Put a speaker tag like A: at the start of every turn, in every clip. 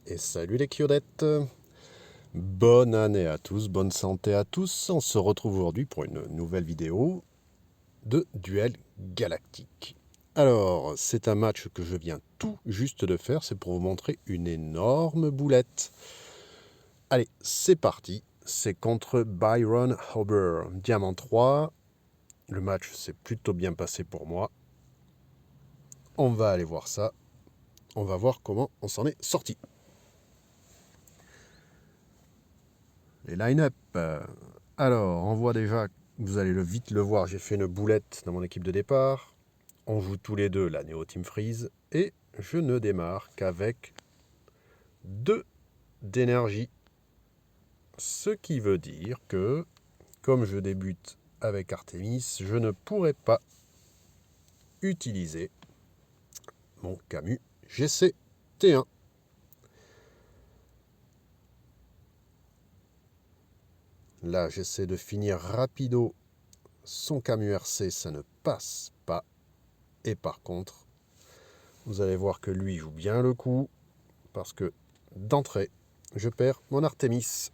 A: Et salut les chiodettes. Bonne année à tous, bonne santé à tous. On se retrouve aujourd'hui pour une nouvelle vidéo de Duel Galactique. Alors, c'est un match que je viens tout juste de faire, c'est pour vous montrer une énorme boulette. Allez, c'est parti. C'est contre Byron Hauber, Diamant 3. Le match s'est plutôt bien passé pour moi. On va aller voir ça. On va voir comment on s'en est sorti. Les line-up. Alors, on voit déjà, vous allez vite le voir, j'ai fait une boulette dans mon équipe de départ. On joue tous les deux la Neo Team Freeze. Et je ne démarre qu'avec 2 d'énergie. Ce qui veut dire que, comme je débute avec Artemis, je ne pourrai pas utiliser mon Camus GC T1. Là, j'essaie de finir rapido son Camus RC, ça ne passe pas. Et par contre, vous allez voir que lui joue bien le coup, parce que d'entrée, je perds mon Artemis.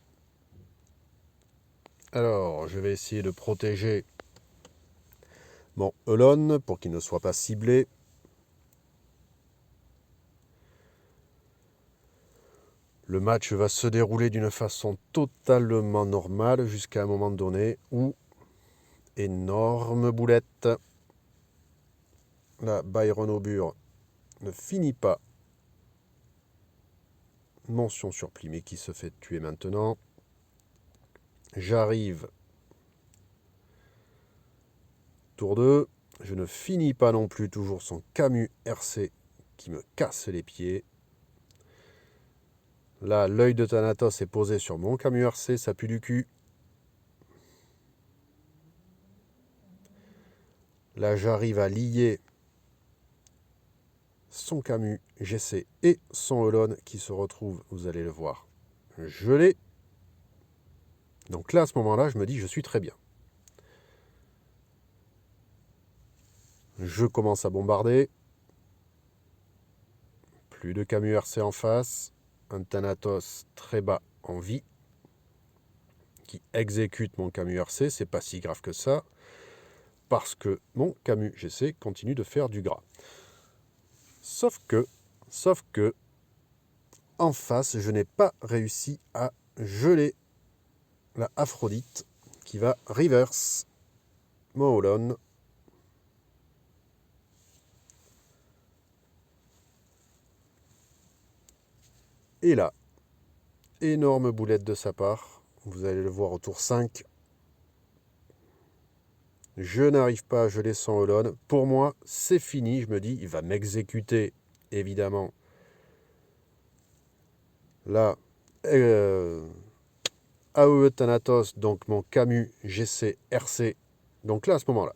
A: Alors, je vais essayer de protéger mon Elon pour qu'il ne soit pas ciblé. Le match va se dérouler d'une façon totalement normale jusqu'à un moment donné où, énorme boulette, là, Byron Aubure ne finit pas. Mention surplis, mais qui se fait tuer maintenant. J'arrive. Tour 2. Je ne finis pas non plus toujours son Camus RC qui me casse les pieds. Là, l'œil de Thanatos est posé sur mon Camus RC, ça pue du cul. Là, j'arrive à lier son Camus GC et son Elon qui se retrouve, vous allez le voir, gelé. Donc là, à ce moment-là, je me dis, je suis très bien. Je commence à bombarder. Plus de Camus RC en face. Un Thanatos très bas en vie qui exécute mon Camus RC. C'est pas si grave que ça parce que mon Camus GC continue de faire du gras. Sauf que, en face, je n'ai pas réussi à geler la Aphrodite qui va reverse Moolon. Et là, énorme boulette de sa part. Vous allez le voir au tour 5. Je n'arrive pas à geler son Olon. Pour moi, c'est fini. Je me dis, il va m'exécuter, évidemment. Là, AOE Thanatos, donc mon Camus GC RC. Donc là, à ce moment-là,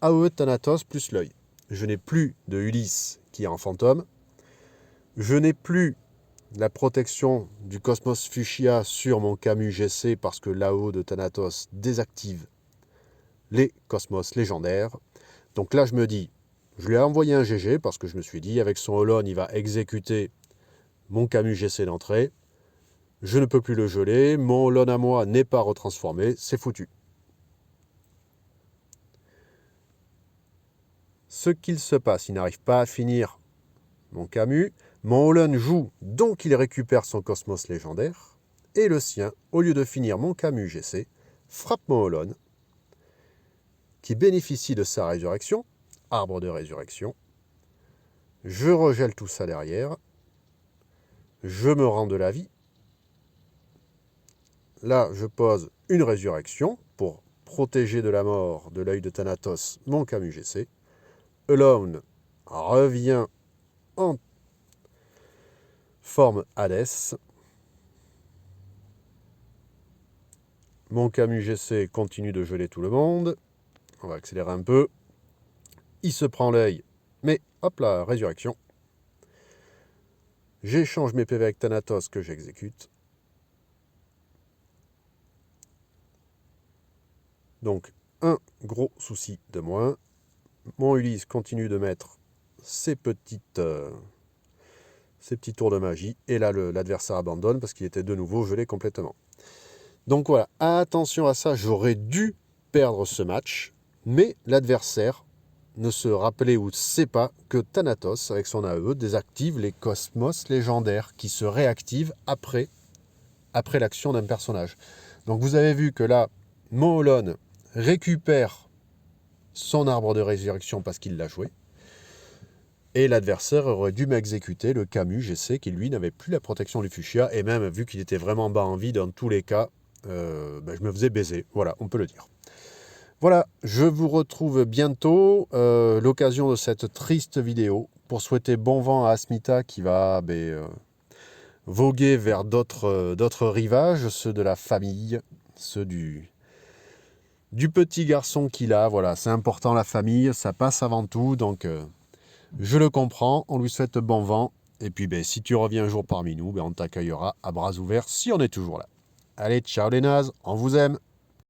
A: AOE Thanatos plus l'œil. Je n'ai plus de Ulysse qui est en fantôme. Je n'ai plus la protection du Cosmos Fuchsia sur mon Camus GC parce que l'AO de Thanatos désactive les Cosmos légendaires. Donc là, je me dis, je lui ai envoyé un GG parce que je me suis dit, avec son Holon, il va exécuter mon Camus GC d'entrée. Je ne peux plus le geler. Mon Holon à moi n'est pas retransformé. C'est foutu. Ce qu'il se passe, il n'arrive pas à finir mon Camus. Mon Holon joue, donc il récupère son Cosmos légendaire. Et le sien, au lieu de finir mon Camus GC, frappe mon Holon, qui bénéficie de sa résurrection, arbre de résurrection. Je regèle tout ça derrière. Je me rends de la vie. Là, je pose une résurrection pour protéger de la mort de l'œil de Thanatos mon Camus GC. Alone revient en forme Hadès. Mon Camus GC continue de geler tout le monde. On va accélérer un peu. Il se prend l'œil, mais hop là, résurrection. J'échange mes PV avec Thanatos que j'exécute. Donc, un gros souci de moins. Mon Ulysse continue de mettre ses petites ces petits tours de magie. Et là, l'adversaire abandonne parce qu'il était de nouveau gelé complètement. Donc voilà, attention à ça, j'aurais dû perdre ce match, mais l'adversaire ne se rappelait ou ne sait pas que Thanatos, avec son AE, désactive les cosmos légendaires qui se réactivent après l'action d'un personnage. Donc vous avez vu que là, Moolon récupère son arbre de résurrection parce qu'il l'a joué, et l'adversaire aurait dû m'exécuter le Camus GC qui lui n'avait plus la protection du fuchsia, et même vu qu'il était vraiment bas en vie dans tous les cas, je me faisais baiser, voilà, on peut le dire. Voilà, je vous retrouve bientôt, l'occasion de cette triste vidéo, pour souhaiter bon vent à Asmita qui va voguer vers d'autres rivages, ceux de la famille, ceux du petit garçon qu'il a. Voilà, c'est important la famille, ça passe avant tout, donc je le comprends, on lui souhaite bon vent, et puis si tu reviens un jour parmi nous, on t'accueillera à bras ouverts si on est toujours là. Allez, ciao les nazes, on vous aime.